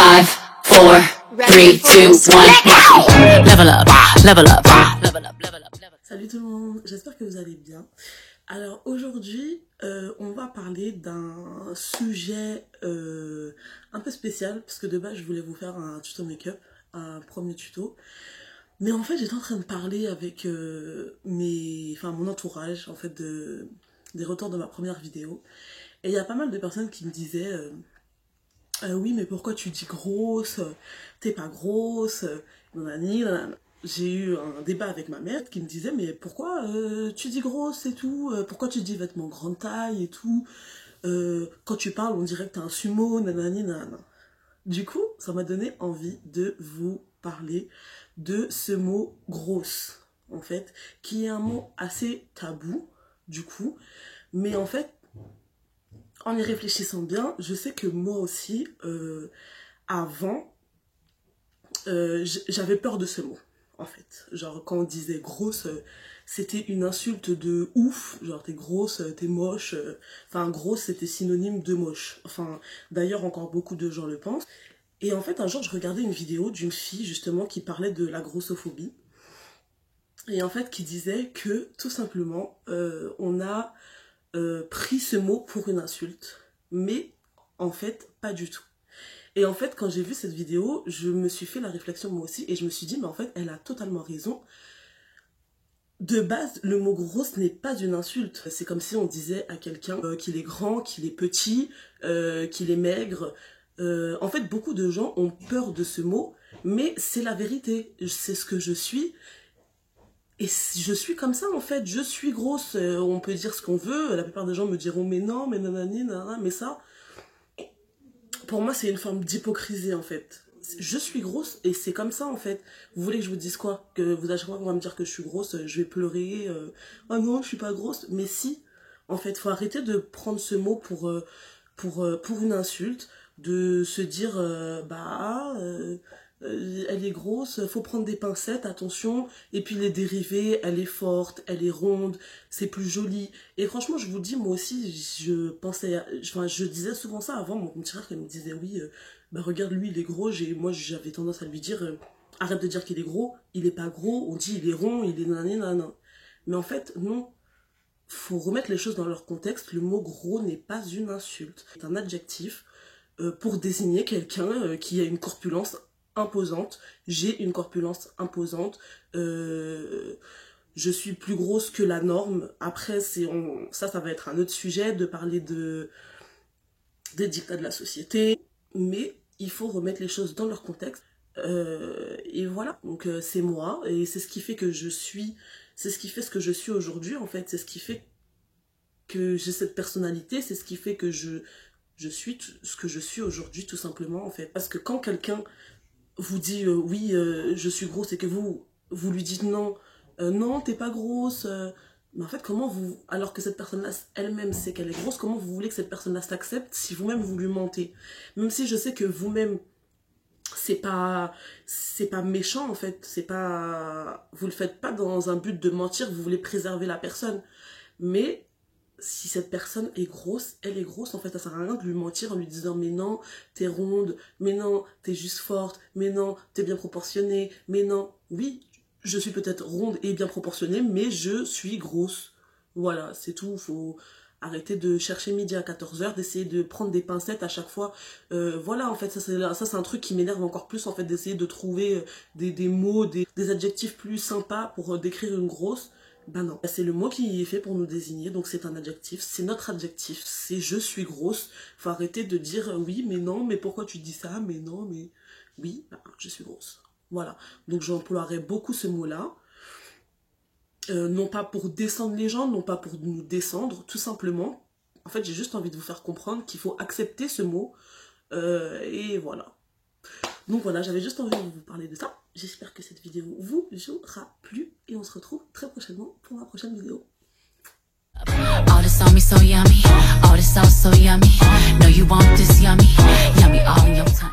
5, 4, 3, 2, 1. Level up, level up, level up, level up. Salut tout le monde, j'espère que vous allez bien. Alors aujourd'hui, on va parler d'un sujet un peu spécial, parce que de base je voulais vous faire un tuto make-up, un premier tuto. Mais en fait j'étais en train de parler avec mon entourage, en fait, des retours de ma première vidéo. Et il y a pas mal de personnes qui me disaient oui mais pourquoi tu dis grosse, t'es pas grosse, nanani, nanana. J'ai eu un débat avec ma mère qui me disait mais pourquoi tu dis grosse et tout, pourquoi tu dis vêtements grande taille et tout, quand tu parles on dirait que t'es un sumo, nanani nanana. Du coup ça m'a donné envie de vous parler de ce mot grosse, en fait, qui est un mot assez tabou du coup, mais en fait en y réfléchissant bien, je sais que moi aussi avant j'avais peur de ce mot. En fait, genre quand on disait grosse, c'était une insulte de ouf, genre t'es grosse, t'es moche, enfin grosse c'était synonyme de moche, enfin d'ailleurs encore beaucoup de gens le pensent. Et en fait un jour je regardais une vidéo d'une fille justement qui parlait de la grossophobie, et en fait qui disait que tout simplement on a pris ce mot pour une insulte, mais en fait pas du tout. Et en fait, quand j'ai vu cette vidéo, je me suis fait la réflexion moi aussi, et je me suis dit, mais en fait, elle a totalement raison. De base, le mot grosse n'est pas une insulte. C'est comme si on disait à quelqu'un qu'il est grand, qu'il est petit, qu'il est maigre. En fait, beaucoup de gens ont peur de ce mot, mais c'est la vérité. C'est ce que je suis. Et je suis comme ça, en fait. Je suis grosse. On peut dire ce qu'on veut. La plupart des gens me diront, mais non, mais nanani, nanana, mais ça... Pour moi, c'est une forme d'hypocrisie, en fait. Je suis grosse et c'est comme ça, en fait. Vous voulez que je vous dise quoi? Que vous, à chaque fois qu'on va me dire que je suis grosse, je vais pleurer. Oh non, je suis pas grosse. Mais si, en fait, faut arrêter de prendre ce mot pour une insulte, de se dire, elle est grosse, faut prendre des pincettes, attention. Et puis les dérivés, elle est forte, elle est ronde, c'est plus joli. Et franchement, je vous dis, moi aussi, je disais souvent ça avant. Mon petit frère qui me disait, oui, regarde lui, il est gros. Moi, j'avais tendance à lui dire, arrête de dire qu'il est gros, il est pas gros. On dit, il est rond, il est nanana. Mais en fait, non. Faut remettre les choses dans leur contexte. Le mot gros n'est pas une insulte. C'est un adjectif pour désigner quelqu'un qui a une corpulence imposante. J'ai une corpulence imposante, je suis plus grosse que la norme. Après ça va être un autre sujet, de parler des dictats de la société, mais il faut remettre les choses dans leur contexte, et voilà. Donc c'est moi, et c'est ce qui fait que je suis, c'est ce qui fait ce que je suis aujourd'hui, en fait. C'est ce qui fait que j'ai cette personnalité, c'est ce qui fait que je suis ce que je suis aujourd'hui, tout simplement, en fait. Parce que quand quelqu'un vous dit oui, je suis grosse, et que vous lui dites non, non t'es pas grosse, mais en fait comment vous, alors que cette personne-là elle-même sait qu'elle est grosse, comment vous voulez que cette personne-là s'accepte si vous-même vous lui mentez? Même si je sais que vous-même c'est pas méchant, en fait, c'est pas, vous le faites pas dans un but de mentir, vous voulez préserver la personne, mais si cette personne est grosse, elle est grosse, en fait, ça sert à rien de lui mentir en lui disant mais non, t'es ronde, mais non, t'es juste forte, mais non, t'es bien proportionnée, mais non. Oui, je suis peut-être ronde et bien proportionnée, mais je suis grosse. Voilà, c'est tout. Faut arrêter de chercher midi à 14h, d'essayer de prendre des pincettes à chaque fois. Voilà, en fait, ça c'est un truc qui m'énerve encore plus, en fait, d'essayer de trouver des mots, des adjectifs plus sympas pour décrire une grosse. Ben non, c'est le mot qui est fait pour nous désigner, donc c'est un adjectif, c'est notre adjectif, c'est je suis grosse. Faut arrêter de dire oui mais non, mais pourquoi tu dis ça, mais non, mais oui, je suis grosse. Voilà, donc j'emploierai beaucoup ce mot-là, non pas pour descendre les gens, non pas pour nous descendre, tout simplement. En fait, j'ai juste envie de vous faire comprendre qu'il faut accepter ce mot, et voilà. Donc voilà, j'avais juste envie de vous parler de ça. J'espère que cette vidéo vous aura plu, et on se retrouve très prochainement pour ma prochaine vidéo. All this on me so yummy, all this sauce so yummy. No, you want this yummy, yummy all in your time.